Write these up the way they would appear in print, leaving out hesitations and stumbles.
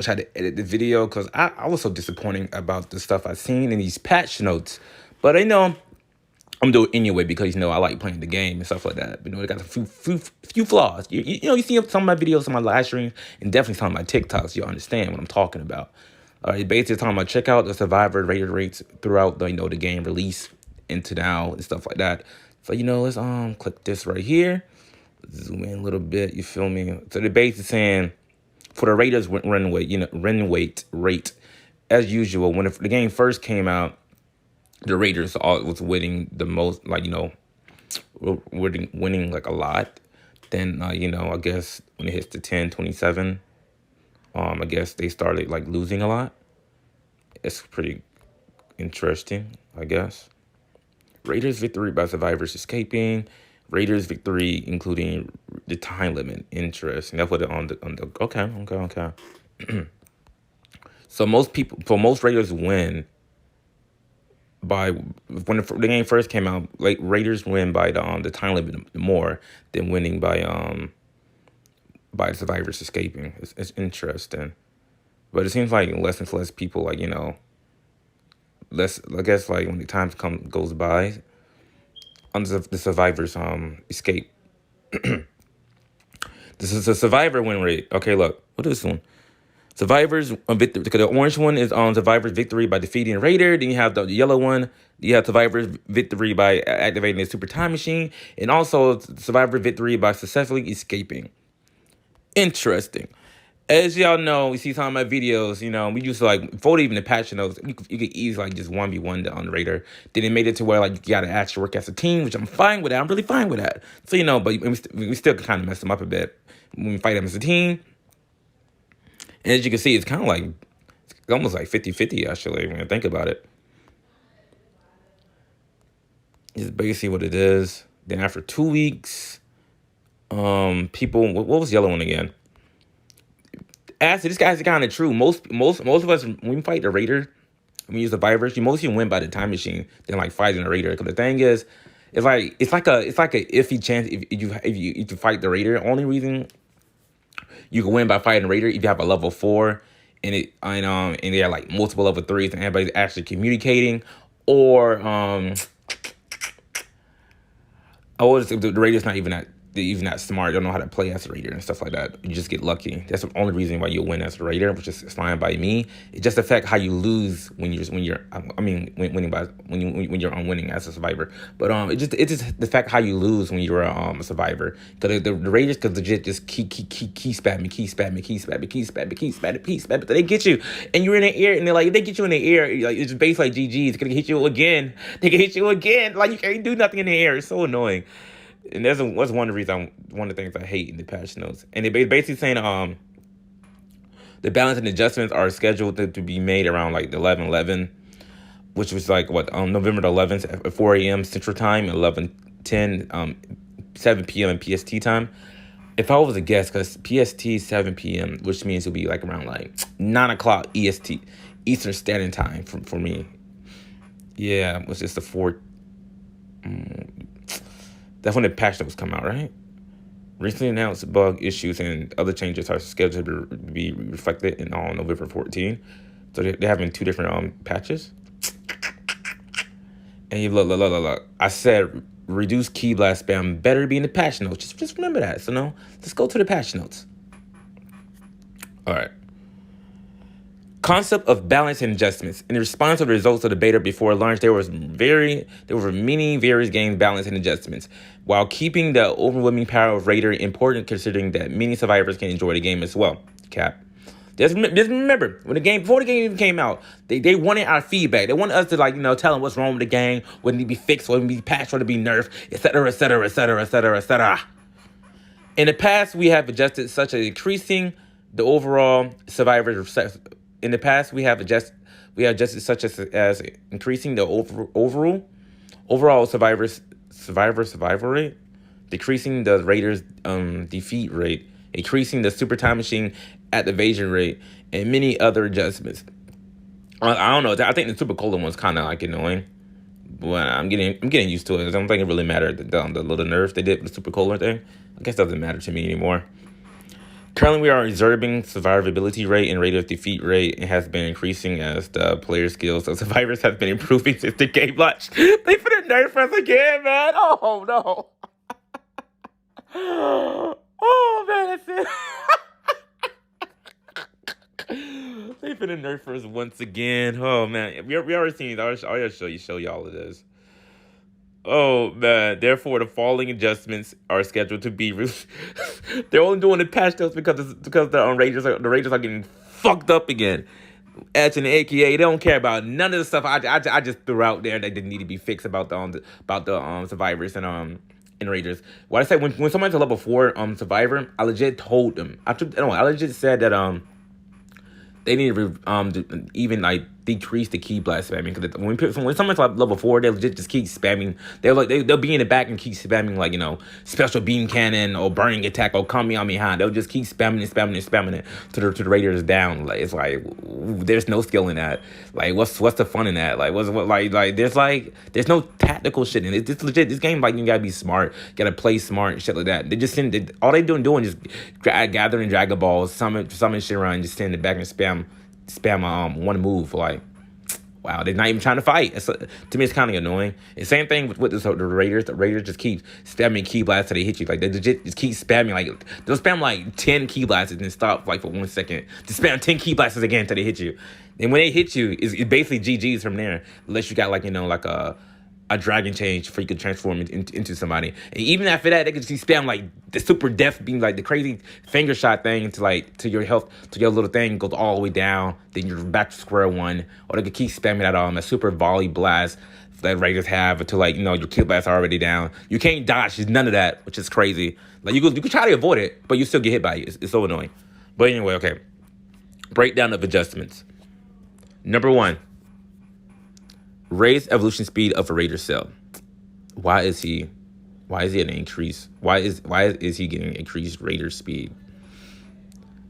which I had to edit the video because I was so disappointing about the stuff I seen in these patch notes. But I know I'm doing it anyway because I like playing the game and stuff like that. But they got a few flaws. You see some of my videos, some of my live streams, and definitely some of my TikToks. You'll understand what I'm talking about. All right, basically talking about check out the survivor rated rates throughout the game release into now and stuff like that. So let's click this right here. Zoom in a little bit. You feel me? So they're basically saying for the Raiders run weight rate, as usual. When the game first came out, the Raiders was winning the most, winning like a lot. Then I guess when it hits the 10-27, I guess they started like losing a lot. It's pretty interesting, I guess. Raiders victory by survivors escaping. Raiders victory including the time limit. Interesting. That's what it on the okay. So most Raiders win by when the game first came out. Like Raiders win by the time limit more than winning by survivors escaping. It's interesting, but it seems like less and less people less. I guess like when the time goes by, the survivors escape. This is a survivor win rate. Okay, look, what is this one? Survivors victory. The orange one is on survivors victory by defeating a raider. Then you have the yellow one. You have survivors victory by activating the super time machine, and also survivor victory by successfully escaping. Interesting. As y'all know, we see some of my videos, we used to before even the patch notes, you could easily just 1v1 on the Raider. Then it made it to where you gotta actually work as a team, which I'm fine with that. I'm really fine with that. So, but we still kind of mess them up a bit when we fight them as a team. And as you can see, it's kind of it's almost like 50-50 actually when you think about it. It's basically what it is. Then after 2 weeks, people, what was the yellow one again? Actually, this guy's kind of true. Most of us, when we fight the Raider, when we use survivors, you mostly win by the time machine than fighting the Raider. Because the thing is, it's like a iffy chance if you fight the Raider. Only reason you can win by fighting the Raider if you have a level 4 and they have multiple level 3s and everybody's actually communicating, or the Raider's not even that smart. Don't know how to play as a Raider and stuff like that. You just get lucky. That's the only reason why you'll win as a Raider, which is fine by me. It just affects how you lose when you're winning as a survivor. But it just the fact how you lose when you're a survivor. Because the Raiders could legit just keep spamming, but they get you, and you're in the air, and if they get you in the air, it's basically like GG's. It's gonna hit you again. They can hit you again. You can't do nothing in the air. It's so annoying. And that's one of the things I hate in the patch notes. And they basically saying the balance and adjustments are scheduled to be made around the 11/11, which was on November the 11th at 4 a.m. Central Time, 11:10 7 p.m. in PST time. If I was a guess, because PST 7 p.m., which means it'll be around 9 o'clock EST Eastern Standard Time for me. Yeah, it was just the 4. That's when the patch notes come out, right? Recently announced bug issues and other changes are scheduled to be reflected on November 14. So they're having 2 different patches. And you look. I said reduce key blast spam better be in the patch notes. Just remember that. So let's go to the patch notes. All right. Concept of balance and adjustments. In response to the results of the beta before launch, there were many various game balance and adjustments, while keeping the overwhelming power of Raider important, considering that many survivors can enjoy the game as well. Cap. Just remember, before the game even came out, they wanted our feedback. They wanted us to tell them what's wrong with the game, what need to be fixed, what need to be patched, what to be nerfed, etc., etc., etc., etc., etc. In the past, we have adjusted such as increasing the overall survivors. In the past, we have adjusted such as increasing the overall survivor rate, decreasing the Raiders defeat rate, increasing the super time machine activation rate, and many other adjustments. I don't know. I think the super cola one's kind of annoying, but I'm getting used to it. I don't think it really mattered the little nerf they did with the super cola thing. I guess it doesn't matter to me anymore. Currently, we are observing survivability rate and rate of defeat rate. It has been increasing as the player skills of survivors have been improving since the game launched. They finna nerf us again, man. Oh no. Oh man, that's it. They finna nerf us once again. Oh man, we already seen it. I'll show you all of this. Oh man! Therefore, the following adjustments are scheduled to be. They're only doing the patch notes because the Rangers are getting fucked up again. Etch and AKA, they don't care about none of the stuff I just threw out there that didn't need to be fixed about the survivors and Rangers. What I said when someone's a level 4 survivor, I legit told them. I legit said that they need to even like decrease the key blast spamming, because when someone's like level 4, they legit just keep spamming. They'll be in the back and keep spamming, like, special beam cannon or burning attack or Kamehameha. They'll just keep spamming it to the Raiders down. Like, it's like there's no skill in that. Like, what's the fun in that? Like, there's no tactical shit in it. It's legit. This game, like, you gotta be smart, gotta play smart, shit like that. They just all they doing is gathering Dragon Balls, summon shit around, just stand in the back and spam one move. Like, wow, they're not even trying to fight. To me, it's kind of annoying. The same thing with the Raiders. The Raiders just keep spamming key blasts till they hit you. Like, they legit just keep spamming. Like, they'll spam like 10 key blasts and then stop like for 1 second. To spam 10 key blasts again till they hit you. And when they hit you, it's basically GG's from there. Unless you got like a dragon change for you could transform into somebody. And even after that, they could just spam like the super death beam, like the crazy finger shot thing to your health, to your little thing goes all the way down. Then you're back to square one. Or they could keep spamming that a super volley blast that Raiders have until your kill blasts are already down. You can't dodge none of that, which is crazy. Like, you could try to avoid it, but you still get hit by it. It's so annoying. But anyway, okay. Breakdown of adjustments. Number 1. Raise evolution speed of a Raider cell. Why is he at an increase? Why is he getting increased Raider speed?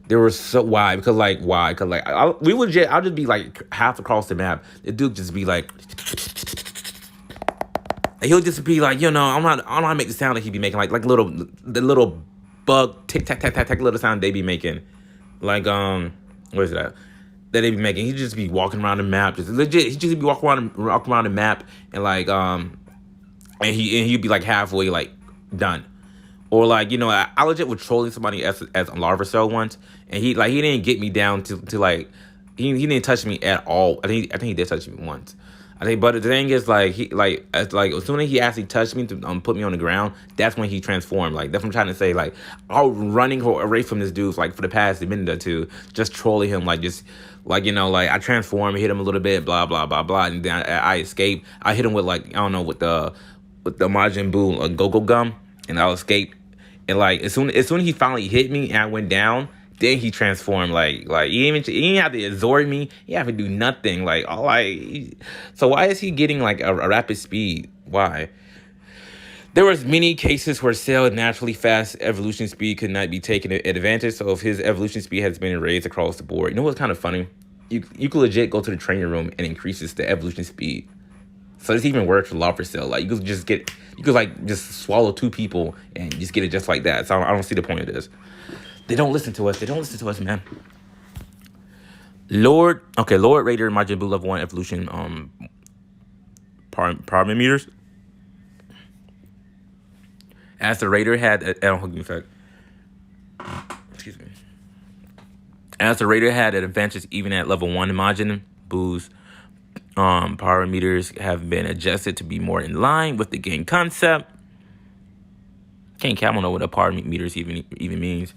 Why? Because we legit. I'll just be like half across the map. The dude just be like, he'll just be like, I'm not. I don't know how to make the sound that he be making, like the little bug tick tack tack tack tack little sound they be making, like what is that? That they be making. He just be walking around the map, just legit. He just be walking around the map, and and he'd be like halfway like done, or I legit was trolling somebody as Larva Cell once, and he didn't get me down to like he didn't touch me at all. I think he did touch me once. But the thing is, as soon as he actually touched me to put me on the ground, that's when he transformed. Like, that's what I'm trying to say. Like, I was running away from this dude, like, for the past minute or two, just trolling him, I transformed, hit him a little bit, blah, blah, blah, blah, and then I escaped. I hit him with, with the Majin Buu Go-Go Gum, and I'll escape. And, as soon as he finally hit me and I went down, then he transformed. He didn't have to absorb me. He didn't have to do nothing. So why is he getting a rapid speed? Why? There was many cases where Cell's naturally fast evolution speed could not be taken advantage. So if his evolution speed has been raised across the board, you know what's kind of funny? You could legit go to the training room and increases the evolution speed. So this even works for Larva Cell. You could just swallow 2 people and just get it just like that. So I don't see the point of this. They don't listen to us, man. Lord Raider Majin Buu level 1 evolution parameters. As the Raider had excuse me. As the Raider had an advantage even at level 1, Majin Buu's parameters have been adjusted to be more in line with the game concept. Can't camel know what a parameters even means.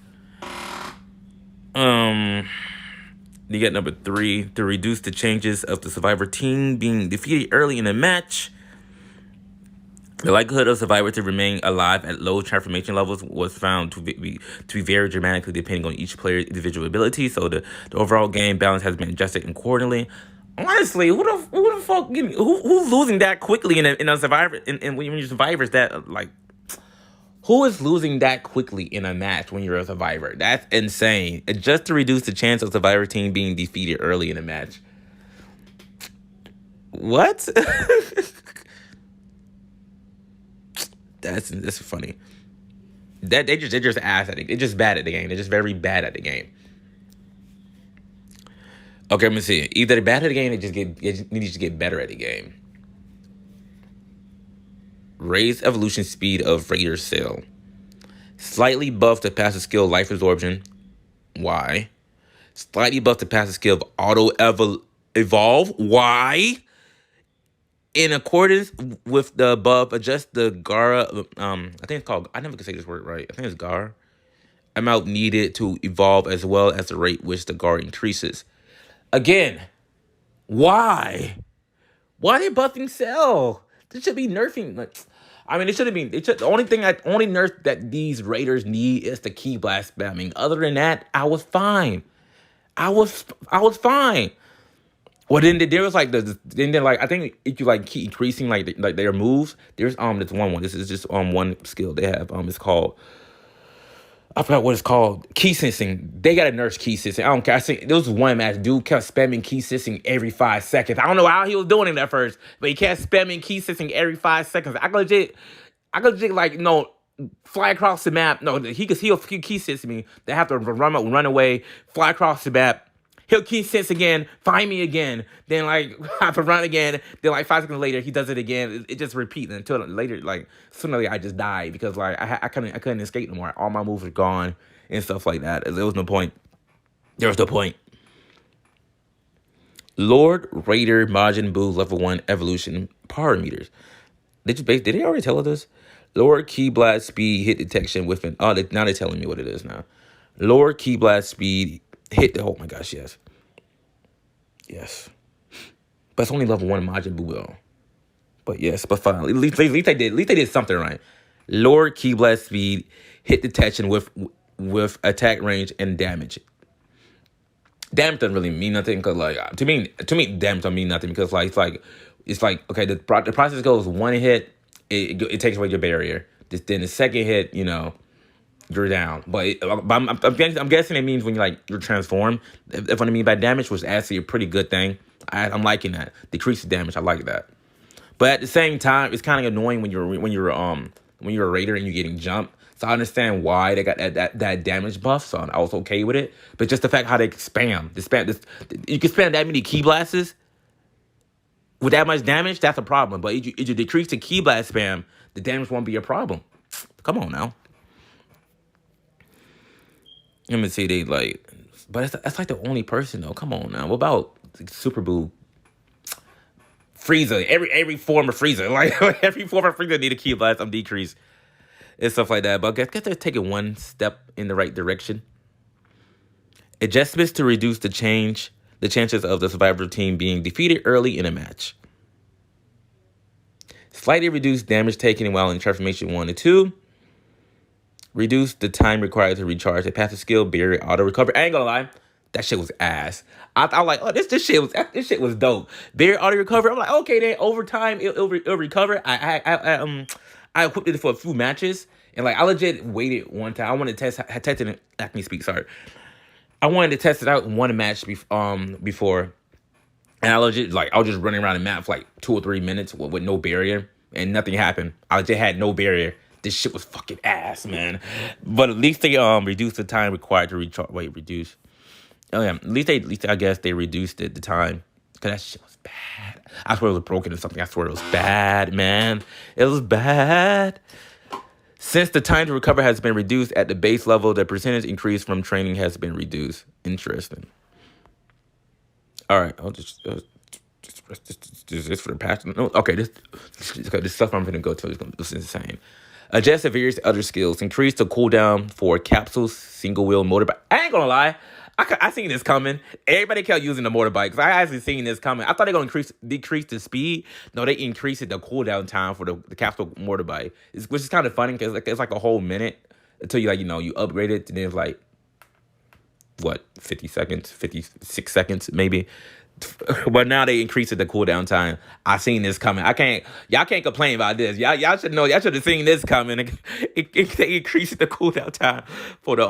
You get number 3, to reduce the changes of the survivor team being defeated early in the match. The likelihood of survivor to remain alive at low transformation levels was found to be very dramatically depending on each player's individual ability. So the overall game balance has been adjusted accordingly. Honestly, who the fuck who's losing that quickly in a survivor when you're survivors that who is losing that quickly in a match when you're a survivor? That's insane. Just to reduce the chance of survivor team being defeated early in a match. What? That's funny. That they're just ass at it. They're just bad at the game. They're just very bad at the game. Okay, let me see. Either they're bad at the game, they just need to get better at the game. Raise evolution speed of Raider Cell. Slightly buff the passive skill Life Absorption. Why? Slightly buff the passive skill of Auto Evolve. Why? In accordance with the above, adjust the Gara. I think it's called. I never can say this word right. I think it's Gar. Amount needed to evolve as well as the rate which the Gar increases. Again, why? Why are they buffing Cell? They should be nerfing. Like, I mean, it should have been. The only nerf that these Raiders need is the Ki Blast spamming. Other than that, I was fine. I was fine. Well, then there was like I think if you like keep increasing like their moves, there's this one. This is just one skill they have. It's called, I forgot what it's called. Ki sensing. They got to nurse ki sensing. I don't care. I think there was one match. Dude kept spamming ki sensing every 5 seconds. I don't know how he was doing it at first, but he kept spamming ki sensing every 5 seconds. I could legit like fly across the map. No, he'll ki sense me. They have to run away, fly across the map. He'll Ki sense again, find me again, then like have to run again. Then like 5 seconds later, he does it again. It just repeats until later, like sooner or later, I just died because like I couldn't escape no more. All my moves were gone and stuff like that. There was no point. Lord Raider Majin Buu level 1 evolution power meters. Did they already tell us this? Lower Ki Blast speed hit detection with an now they're telling me what it is now. Lower Ki Blast speed hit the, oh my gosh, yes. But it's only level 1 Majin Buu though. But yes, but fine. At least they did something right. Lower Ki Blast speed hit detection with attack range and damage. Damage doesn't really mean nothing because like to me damage don't mean nothing because like it's like okay, the process goes 1 hit, it takes away your barrier. Then the second hit, you're down. But I'm guessing it means when you're transformed. If what I mean by damage was actually a pretty good thing. I'm liking that. Decrease the damage. I like that. But at the same time, it's kind of annoying when you're a raider and you're getting jumped. So I understand why they got that damage buff. So I was okay with it. But just the fact how they spam, you can spam that many Ki Blasts with that much damage. That's a problem. But if you decrease the Ki Blast spam, the damage won't be a problem. Come on now. Let me see, but that's like the only person though. Come on now. What about Super Buu? Frieza, every form of Frieza, like every form of Frieza need a Ki Blast decrease and stuff like that. But I guess they're taking one step in the right direction. Adjustments to reduce the chances of the survivor team being defeated early in a match. Slightly reduce damage taken while in transformation 1 and 2. Reduce the time required to recharge a passive skill, barrier, auto recover. I ain't gonna lie, that shit was ass. I was like, oh, this shit was dope. Barrier, auto recover. I'm like, okay, then over time it'll recover. I equipped it for a few matches, and like I legit waited one time. I wanted to test it. Let me speak. Sorry, I wanted to test it out in one match before, and I was just running around the map for like 2 or 3 minutes with no barrier, and nothing happened. I just had no barrier. This shit was fucking ass, man. But at least they reduced the time required to recharge. Wait, reduce. Oh yeah, at least I guess they reduced the time. Cause that shit was bad. I swear it was broken or something. I swear it was bad, man. It was bad. Since the time to recover has been reduced at the base level, the percentage increase from training has been reduced. Interesting. All right, I'll just this for the past. No, okay, this stuff I'm gonna go to is insane. Adjust the various other skills. Increase the cooldown for capsules, single wheel motorbike. I ain't gonna lie. I seen this coming. Everybody kept using the motorbikes. I actually seen this coming. I thought they were gonna decrease the speed. No, they increased the cooldown time for the capsule motorbike. Which is kind of funny because it's like a whole minute until you upgrade it. And then it's like, what, 50 seconds, 56 seconds maybe. But now they increased the cooldown time. I seen this coming. Y'all can't complain about this. Y'all should know. Y'all should have seen this coming. It increased the cooldown time for the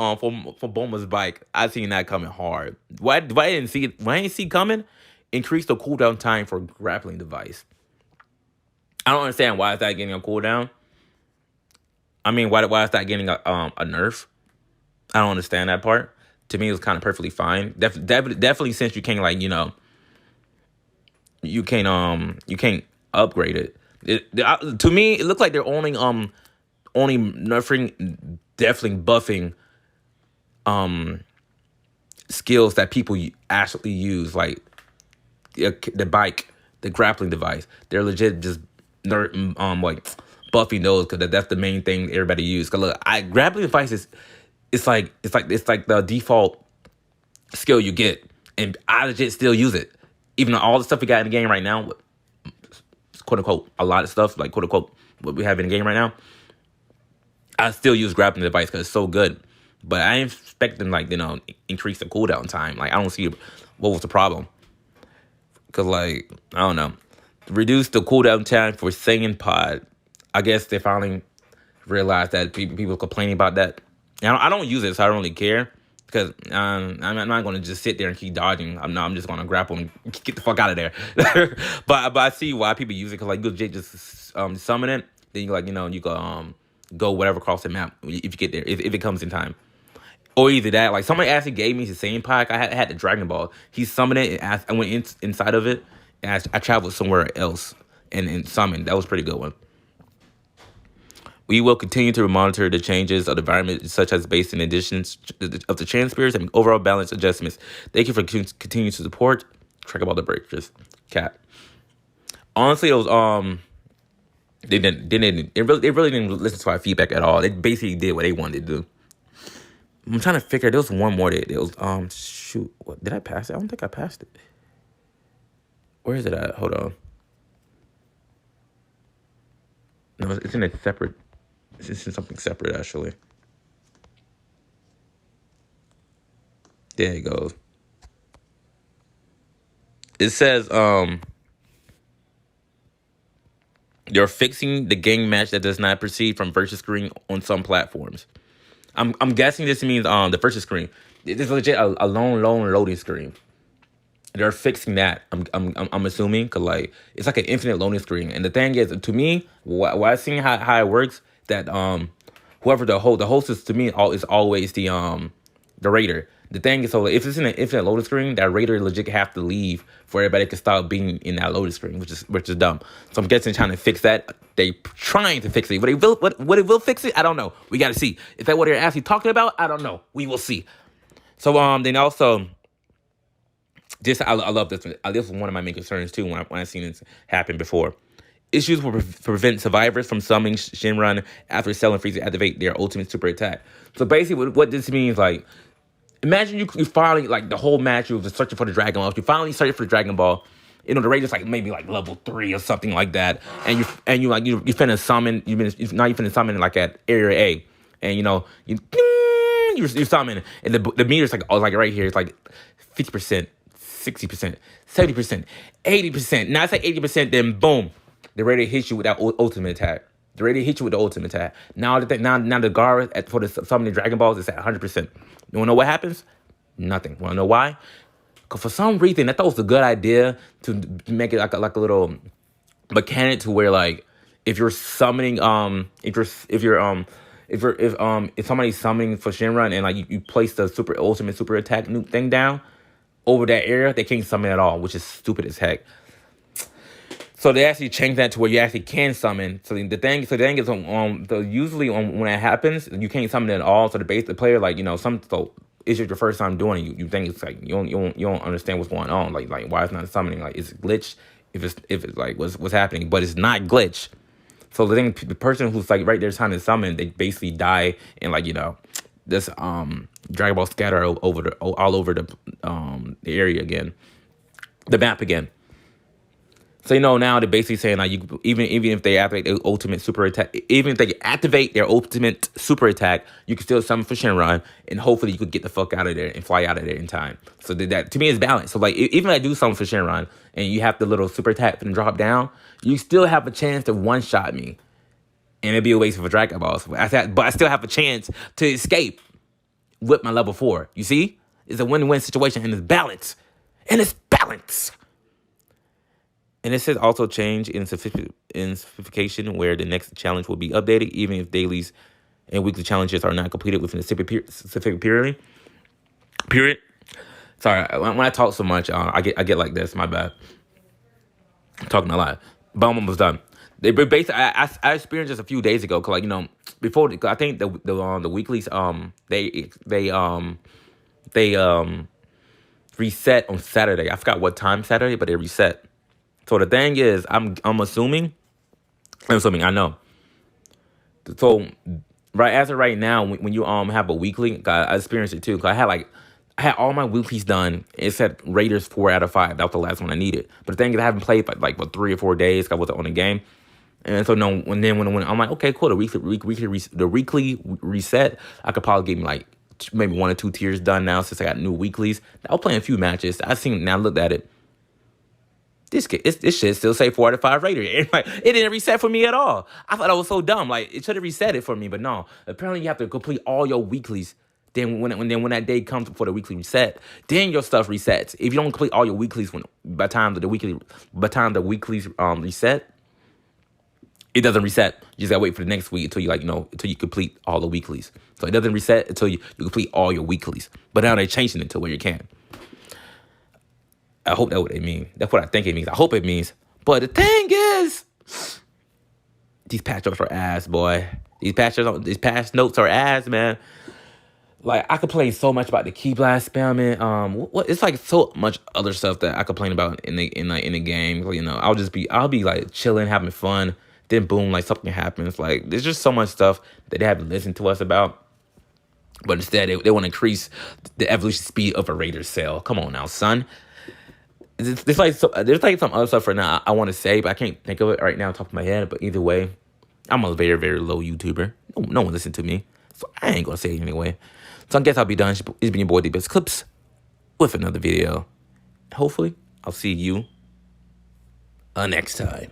for Bulma's bike. I seen that coming hard. Why I didn't see it? Why I didn't see coming? Increase the cooldown time for grappling device. I don't understand why is that getting a cooldown. I mean, why is that getting a nerf? I don't understand that part. To me, it was kind of perfectly fine. Definitely, since you can't like you can't upgrade it. To me, it looks like they're only nerfing, definitely buffing skills that people actually use, like the bike, the grappling device. They're legit just like buffing those because that's the main thing everybody uses. Cause look, grappling device is it's like the default skill you get, and I legit still use it, even though all the stuff we got in the game right now, quote unquote, a lot of stuff like quote unquote what we have in the game right now. I still use grappling device because it's so good, but I ain't expecting like increase the cooldown time. Like I don't see what was the problem. Cause like I don't know, reduce the cooldown time for singing pod. I guess they finally realized that people complaining about that. And I don't use it, so I don't really care. Because I'm not going to just sit there and keep dodging. I'm just going to grapple and get the fuck out of there. but I see why people use it. Because like you just summon it, then you go whatever across the map if you get there, if it comes in time. Or either that, like somebody actually gave me the same pack. I had the Dragon Ball. He summoned it, and I went inside of it, and I traveled somewhere else and summoned. That was a pretty good one. We will continue to monitor the changes of the environment, such as based in additions of the transfers and overall balance adjustments. Thank you for continuing to support. Track about the breakers. Cat. Honestly, it was they really didn't listen to our feedback at all. They basically did what they wanted to do. I'm trying to figure. There was one more that it was shoot. What did I pass it? I don't think I passed it. Where is it at? Hold on. No, it's in a separate. It's in something separate actually. There it goes. It says they're fixing the game match that does not proceed from versus screen on some platforms. I'm guessing this means the versus screen. It's legit a long loading screen. They're fixing that. I'm assuming because like it's like an infinite loading screen. And the thing is, to me, what I've seen how it works, that whoever the host is, to me is always the raider. The thing is, so if it's in an infinite loading screen, that raider legit have to leave for everybody to stop being in that loading screen, which is dumb. So I'm guessing trying to fix that. They trying to fix it. But it will fix it? I don't know. We got to see. Is that what they're actually talking about? I don't know. We will see. So then also. This I love this one. This was one of my main concerns too when I seen this happen before. Issues will prevent survivors from summoning Shenron after Cell and Frieza activate their ultimate super attack. So basically, what this means, like, imagine you finally, like, the whole match you were just searching for the Dragon Ball. You finally search for the Dragon Ball. The Raider's like maybe like level 3 or something like that, and you finna summon. You finna summon like at area A, and you summon, and the meter's like right here. It's like 50%. 60%, 70%, 80%. Now it's like 80%, then boom, the Raider hits you with that ultimate attack. Now the guard for the summoning Dragon Balls is at 100%. You wanna know what happens? Nothing. Wanna know why? Because for some reason, I thought it was a good idea to make it like a little mechanic to where like if you're summoning if somebody's summoning for Shenron and like you place the ultimate super attack nuke thing down over that area, they can't summon at all, which is stupid as heck. So they actually changed that to where you actually can summon. So the thing is, usually when that happens, you can't summon it at all. So the player, like so it's just your first time doing it. You think it's like you don't understand what's going on. Like why it's not summoning? Like it's glitch if it's like what's happening, but it's not glitch. So the person who's like right there trying to summon, they basically die and this Dragon Ball scatter all over the area again, the map again. So now they're basically saying like even if they activate their ultimate super attack, even if they activate their ultimate super attack, you can still summon for Shenron, and hopefully you could get the fuck out of there and fly out of there in time. So that to me is balanced. So like even if I do summon for Shenron and you have the little super attack and drop down, you still have a chance to one shot me, and it'd be a waste of a Dragon Ball. But I still have a chance to escape with my level 4. You see? It's a win-win situation, and it's balance. And it says also change in simplification where the next challenge will be updated, even if dailies and weekly challenges are not completed within a specific period. Sorry, when I talk so much, I get like this. My bad. I'm talking a lot. But I'm almost done. They basically, I experienced this a few days ago. Cause like before, I think the weeklies they reset on Saturday. I forgot what time Saturday, but they reset. So the thing is, I'm assuming I know. So right as of right now, when you have a weekly, 'cause I experienced it too. Cause I had all my weeklies done. It said Raiders 4 out of 5. That was the last one I needed. But the thing is, I haven't played for like what 3 or 4 days. 'Cause I wasn't on the game. And so no, when I'm like, okay, cool. The weekly reset, I could probably get me like maybe 1 or 2 tiers done now since I got new weeklies. I was playing a few matches. I seen now looked at it. This shit still say 4 out of 5 Raiders. It didn't reset for me at all. I thought I was so dumb. Like it should have reset it for me, but no. Apparently you have to complete all your weeklies. Then when that day comes for the weekly reset, then your stuff resets. If you don't complete all your weeklies by the time the weeklies reset, it doesn't reset. You just gotta wait for the next week until you complete all the weeklies. So it doesn't reset until you complete all your weeklies. But now they're changing it to where you can. I hope that's what they mean. That's what I think it means. I hope it means. But the thing is, these patch notes are ass, boy. These patch notes are ass, man. Like I complain so much about the key blast spamming. It's like so much other stuff that I complain about in the game. I'll be like chilling, having fun. Then boom, like something happens. Like there's just so much stuff that they haven't listened to us about. But instead, they want to increase the evolution speed of a Raiders sale. Come on now, son. There's like some other stuff right now I want to say, but I can't think of it right now on top of my head. But either way, I'm a very, very low YouTuber. No one listens to me, so I ain't gonna say it anyway. So I guess I'll be done. It's been your boy D-Best Clips with another video. Hopefully, I'll see you next time.